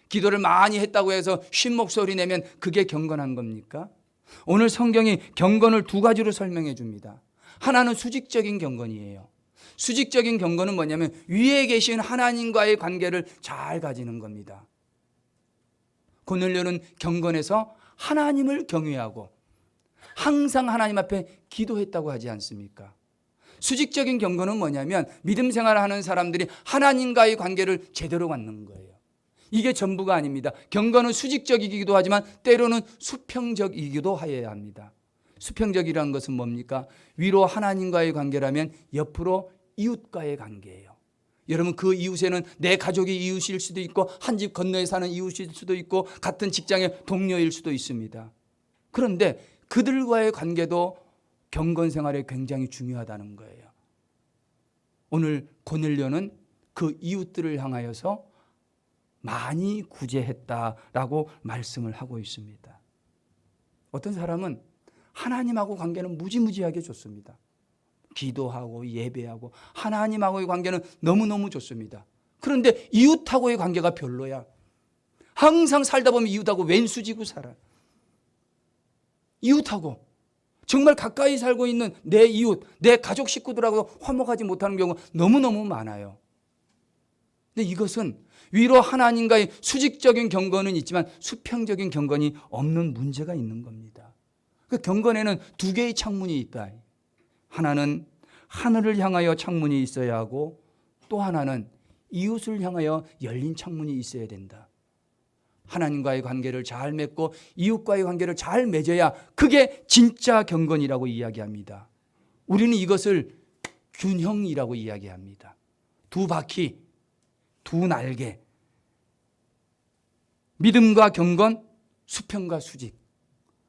기도를 많이 했다고 해서 쉰 목소리 내면 그게 경건한 겁니까? 오늘 성경이 경건을 두 가지로 설명해 줍니다. 하나는 수직적인 경건이에요. 수직적인 경건은 뭐냐면 위에 계신 하나님과의 관계를 잘 가지는 겁니다. 고넬료는 경건에서 하나님을 경외하고 항상 하나님 앞에 기도했다고 하지 않습니까? 수직적인 경건은 뭐냐면 믿음 생활을 하는 사람들이 하나님과의 관계를 제대로 갖는 거예요. 이게 전부가 아닙니다. 경건은 수직적이기도 하지만 때로는 수평적이기도 하여야 합니다. 수평적이라는 것은 뭡니까? 위로 하나님과의 관계라면 옆으로 이웃과의 관계예요. 여러분 그 이웃에는 내 가족이 이웃일 수도 있고 한 집 건너에 사는 이웃일 수도 있고 같은 직장의 동료일 수도 있습니다. 그런데 그들과의 관계도 경건 생활에 굉장히 중요하다는 거예요. 오늘 고넬료는 그 이웃들을 향하여서 많이 구제했다라고 말씀을 하고 있습니다. 어떤 사람은 하나님하고 관계는 무지무지하게 좋습니다. 기도하고 예배하고 하나님하고의 관계는 너무너무 좋습니다. 그런데 이웃하고의 관계가 별로야. 항상 살다 보면 이웃하고 왼수지고 살아. 이웃하고 정말 가까이 살고 있는 내 이웃, 내 가족 식구들하고 화목하지 못하는 경우가 너무너무 많아요. 근데 이것은 위로 하나님과의 수직적인 경건은 있지만 수평적인 경건이 없는 문제가 있는 겁니다. 그 경건에는 두 개의 창문이 있다. 하나는 하늘을 향하여 창문이 있어야 하고 또 하나는 이웃을 향하여 열린 창문이 있어야 된다. 하나님과의 관계를 잘 맺고 이웃과의 관계를 잘 맺어야 그게 진짜 경건이라고 이야기합니다. 우리는 이것을 균형이라고 이야기합니다. 두 바퀴, 두 날개. 믿음과 경건, 수평과 수직.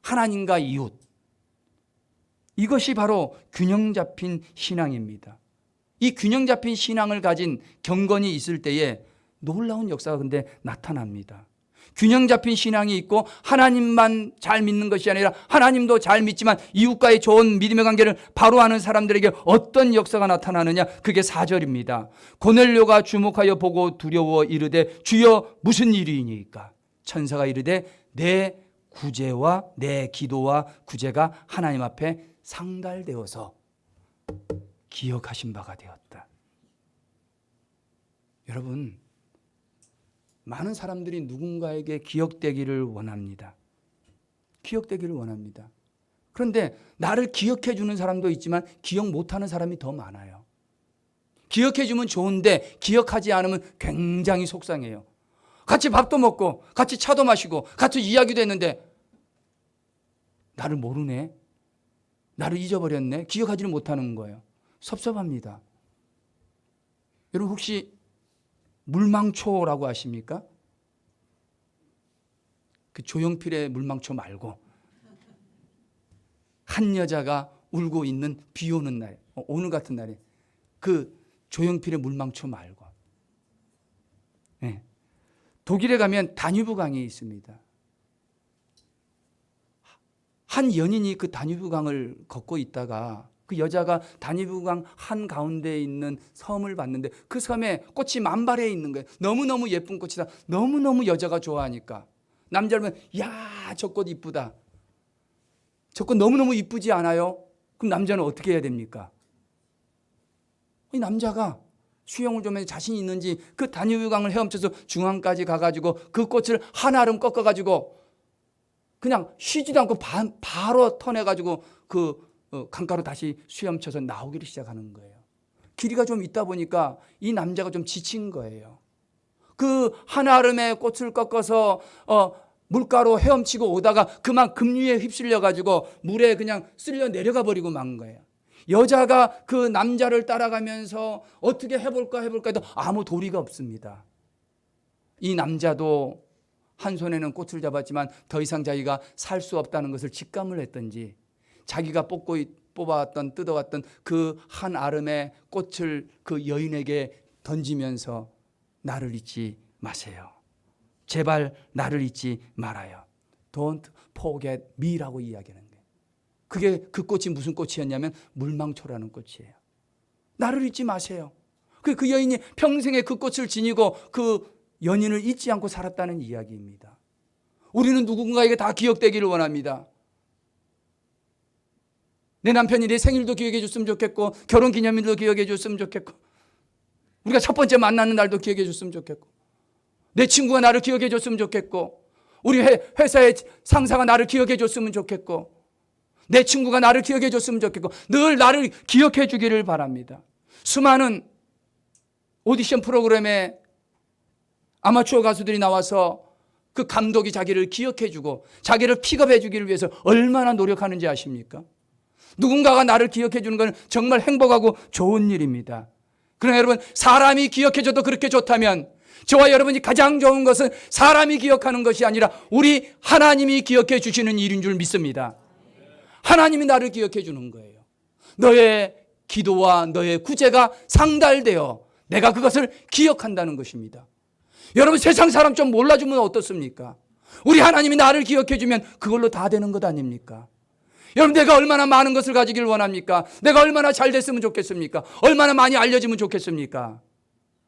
하나님과 이웃. 이것이 바로 균형 잡힌 신앙입니다. 이 균형 잡힌 신앙을 가진 경건이 있을 때에 놀라운 역사가 근데 나타납니다. 균형 잡힌 신앙이 있고 하나님만 잘 믿는 것이 아니라 하나님도 잘 믿지만 이웃과의 좋은 믿음의 관계를 바로 하는 사람들에게 어떤 역사가 나타나느냐? 그게 4절입니다. 고넬료가 주목하여 보고 두려워 이르되 주여 무슨 일이니까? 천사가 이르되 내 구제와 내 기도와 구제가 하나님 앞에 상달되어서 기억하신 바가 되었다. 여러분, 많은 사람들이 누군가에게 기억되기를 원합니다. 기억되기를 원합니다. 그런데 나를 기억해 주는 사람도 있지만 기억 못하는 사람이 더 많아요. 기억해 주면 좋은데 기억하지 않으면 굉장히 속상해요. 같이 밥도 먹고 같이 차도 마시고 같이 이야기도 했는데 나를 모르네. 나를 잊어버렸네. 기억하지는 못하는 거예요. 섭섭합니다. 여러분 혹시 물망초라고 아십니까? 그 조용필의 물망초 말고 한 여자가 울고 있는 비 오는 날, 오늘 같은 날에 그 조용필의 물망초 말고 네. 독일에 가면 다뉴브 강이 있습니다. 한 연인이 그 다뉴브 강을 걷고 있다가 그 여자가 다뉴브강 한가운데에 있는 섬을 봤는데 그 섬에 꽃이 만발해 있는 거예요. 너무너무 예쁜 꽃이다. 너무너무 여자가 좋아하니까 남자를 보면 야, 저 꽃 이쁘다. 저 꽃 너무너무 이쁘지 않아요? 그럼 남자는 어떻게 해야 됩니까? 이 남자가 수영을 좀 해 자신이 있는지 그 다뉴브강을 헤엄쳐서 중앙까지 가가지고 그 꽃을 한 알음 꺾어가지고 그냥 쉬지도 않고 바로 터내가지고 그 강가로 다시 수염쳐서 나오기를 시작하는 거예요. 길이가 좀 있다 보니까 이 남자가 좀 지친 거예요. 그 한아름의 꽃을 꺾어서 물가로 헤엄치고 오다가 그만 급류에 휩쓸려 가지고 물에 그냥 쓸려 내려가 버리고 만 거예요. 여자가 그 남자를 따라가면서 어떻게 해볼까 해도 아무 도리가 없습니다. 이 남자도 한 손에는 꽃을 잡았지만 더 이상 자기가 살 수 없다는 것을 직감을 했던지 자기가 뽑아왔던 뜯어왔던 그 한 아름의 꽃을 그 여인에게 던지면서 나를 잊지 마세요. 제발 나를 잊지 말아요. Don't forget me라고 이야기하는 거예요. 그게 그 꽃이 무슨 꽃이었냐면 물망초라는 꽃이에요. 나를 잊지 마세요. 그 여인이 평생에 그 꽃을 지니고 그 연인을 잊지 않고 살았다는 이야기입니다. 우리는 누군가에게 다 기억되기를 원합니다. 내 남편이 내 생일도 기억해 줬으면 좋겠고 결혼기념일도 기억해 줬으면 좋겠고 우리가 첫 번째 만나는 날도 기억해 줬으면 좋겠고 내 친구가 나를 기억해 줬으면 좋겠고 우리 회사의 상사가 나를 기억해 줬으면 좋겠고 내 친구가 나를 기억해 줬으면 좋겠고 늘 나를 기억해 주기를 바랍니다. 수많은 오디션 프로그램에 아마추어 가수들이 나와서 그 감독이 자기를 기억해 주고 자기를 픽업해 주기를 위해서 얼마나 노력하는지 아십니까? 누군가가 나를 기억해 주는 건 정말 행복하고 좋은 일입니다. 그러나 여러분 사람이 기억해 줘도 그렇게 좋다면 저와 여러분이 가장 좋은 것은 사람이 기억하는 것이 아니라 우리 하나님이 기억해 주시는 일인 줄 믿습니다. 하나님이 나를 기억해 주는 거예요. 너의 기도와 너의 구제가 상달되어 내가 그것을 기억한다는 것입니다. 여러분 세상 사람 좀 몰라주면 어떻습니까? 우리 하나님이 나를 기억해 주면 그걸로 다 되는 것 아닙니까? 여러분 내가 얼마나 많은 것을 가지길 원합니까? 내가 얼마나 잘 됐으면 좋겠습니까? 얼마나 많이 알려지면 좋겠습니까?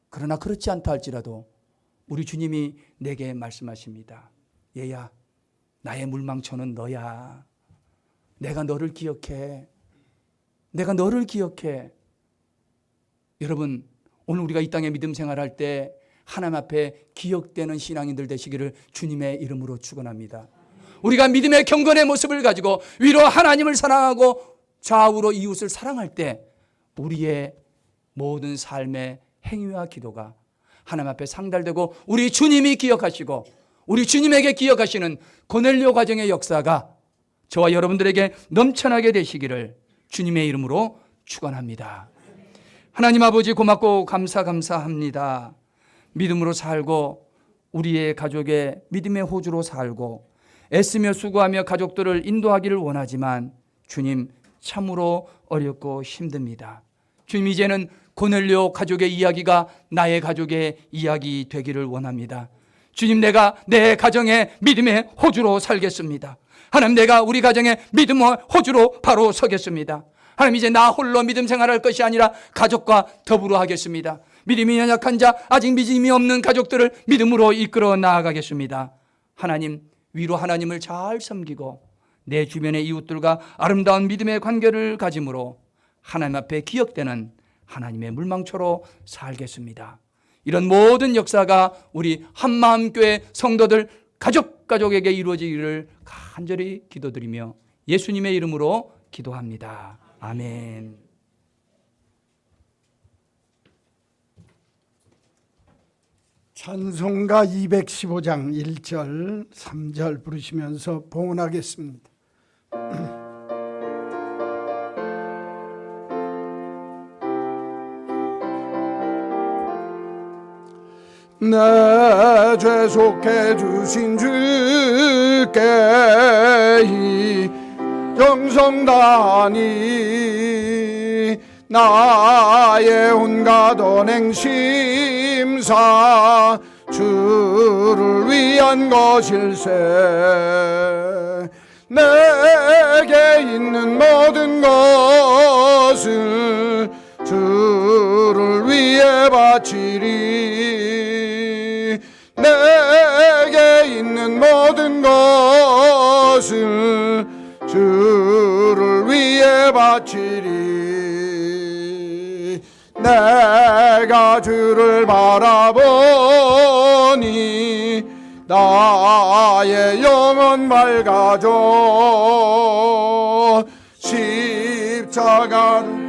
그러나 그렇지 않다 할지라도 우리 주님이 내게 말씀하십니다. 얘야, 나의 물망초는 너야. 내가 너를 기억해. 내가 너를 기억해. 여러분 오늘 우리가 이 땅에 믿음 생활할 때 하나님 앞에 기억되는 신앙인들 되시기를 주님의 이름으로 축원합니다. 우리가 믿음의 경건의 모습을 가지고 위로 하나님을 사랑하고 좌우로 이웃을 사랑할 때 우리의 모든 삶의 행위와 기도가 하나님 앞에 상달되고 우리 주님이 기억하시고 우리 주님에게 기억하시는 고넬료 가정의 역사가 저와 여러분들에게 넘쳐나게 되시기를 주님의 이름으로 축원합니다. 하나님 아버지 고맙고 감사합니다. 믿음으로 살고 우리의 가족의 믿음의 호주로 살고 애쓰며 수고하며 가족들을 인도하기를 원하지만 주님 참으로 어렵고 힘듭니다. 주님 이제는 고넬료 가족의 이야기가 나의 가족의 이야기 되기를 원합니다. 주님 내가 내 가정의 믿음의 호주로 살겠습니다. 하나님 내가 우리 가정의 믿음의 호주로 바로 서겠습니다. 하나님 이제 나 홀로 믿음 생활할 것이 아니라 가족과 더불어 하겠습니다. 믿음이 연약한 자 아직 믿음이 없는 가족들을 믿음으로 이끌어 나아가겠습니다. 하나님 위로 하나님을 잘 섬기고 내 주변의 이웃들과 아름다운 믿음의 관계를 가짐으로 하나님 앞에 기억되는 하나님의 물망초로 살겠습니다. 이런 모든 역사가 우리 한마음교회 성도들 가족에게 이루어지기를 간절히 기도드리며 예수님의 이름으로 기도합니다. 아멘. 찬송가 215장 1절 3절 부르시면서 봉헌하겠습니다. 내 죄 속해 주신 주께 이 정성 다하니 나의 온갖 언행심사 주를 위한 것일세. 내게 있는 모든 것을 주를 위해 바치리. 내게 있는 모든 것을 주를 위해 바치리. 내가 주를 바라보니 나의 영혼 맑아져. 십자가를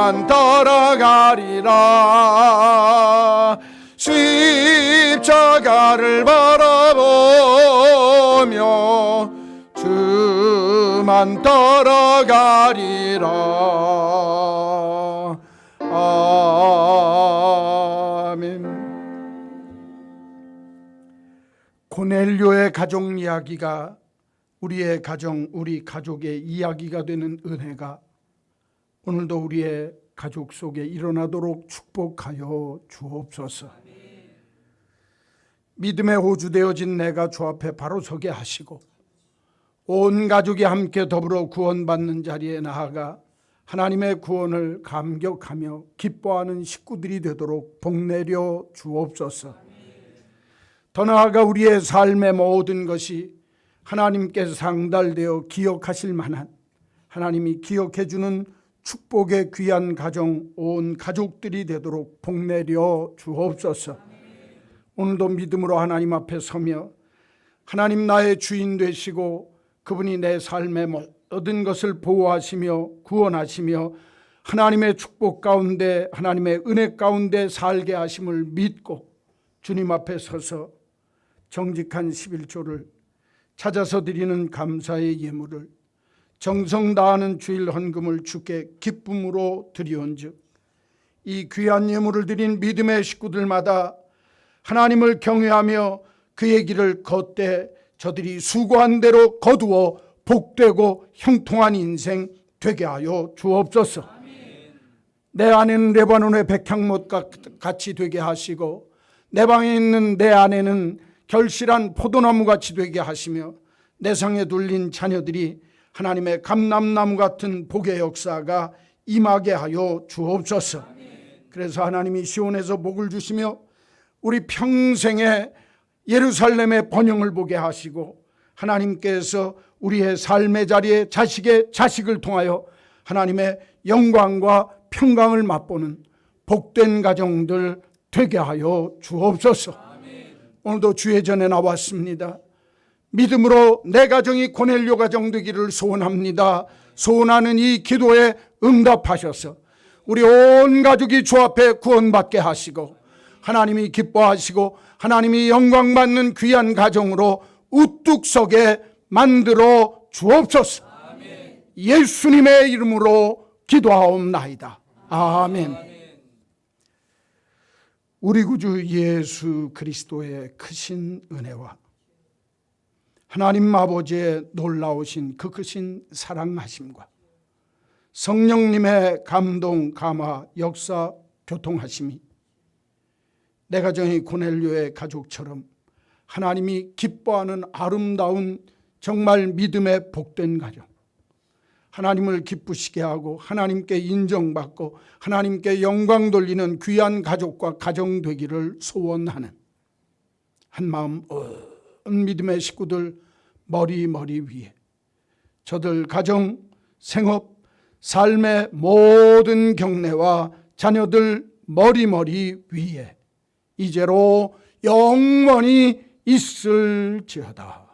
주만 따라가리라. 십자가를 바라보며 주만 따라가리라. 아멘. 고넬료의 가족 이야기가 우리의 가정, 우리 가족의 이야기가 되는 은혜가 오늘도 우리의 가족 속에 일어나도록 축복하여 주옵소서. 믿음의 호주 되어진 내가 주 앞에 바로 서게 하시고 온 가족이 함께 더불어 구원받는 자리에 나아가 하나님의 구원을 감격하며 기뻐하는 식구들이 되도록 복내려 주옵소서. 더 나아가 우리의 삶의 모든 것이 하나님께 상달되어 기억하실 만한, 하나님이 기억해 주는 축복의 귀한 가정, 온 가족들이 되도록 복내려 주옵소서. 오늘도 믿음으로 하나님 앞에 서며 하나님 나의 주인 되시고 그분이 내 삶의 모든 것을 보호하시며 구원하시며 하나님의 축복 가운데, 하나님의 은혜 가운데 살게 하심을 믿고 주님 앞에 서서 정직한 11조를 찾아서 드리는 감사의 예물을 정성 다하는 주일 헌금을 주께 기쁨으로 드리온즉 이 귀한 예물을 드린 믿음의 식구들마다 하나님을 경외하며 그의 길을 걷되 저들이 수고한 대로 거두어 복되고 형통한 인생 되게 하여 주옵소서. 내 아내는 레바논의 백향못 같이 되게 하시고 내 방에 있는 내 아내는 결실한 포도나무 같이 되게 하시며 내 상에 둘린 자녀들이 하나님의 감람나무 같은 복의 역사가 임하게 하여 주옵소서. 그래서 하나님이 시온에서 복을 주시며 우리 평생에 예루살렘의 번영을 보게 하시고 하나님께서 우리의 삶의 자리에 자식의 자식을 통하여 하나님의 영광과 평강을 맛보는 복된 가정들 되게 하여 주옵소서. 오늘도 주의 전에 나왔습니다. 믿음으로 내 가정이 고넬료 가정 되기를 소원합니다. 소원하는 이 기도에 응답하셔서 우리 온 가족이 주 앞에 구원받게 하시고 하나님이 기뻐하시고 하나님이 영광받는 귀한 가정으로 우뚝 서게 만들어 주옵소서. 아멘. 예수님의 이름으로 기도하옵나이다. 아멘. 우리 구주 예수 그리스도의 크신 은혜와 하나님 아버지의 놀라우신 그 크신 사랑하심과 성령님의 감동, 감화, 역사, 교통하심이 내 가정이 고넬료의 가족처럼 하나님이 기뻐하는 아름다운 정말 믿음의 복된 가정, 하나님을 기쁘시게 하고 하나님께 인정받고 하나님께 영광 돌리는 귀한 가족과 가정 되기를 소원하는 한마음 온 믿음의 식구들 머리 위에 저들 가정, 생업, 삶의 모든 경례와 자녀들 머리 위에 이제로 영원히 있을지어다.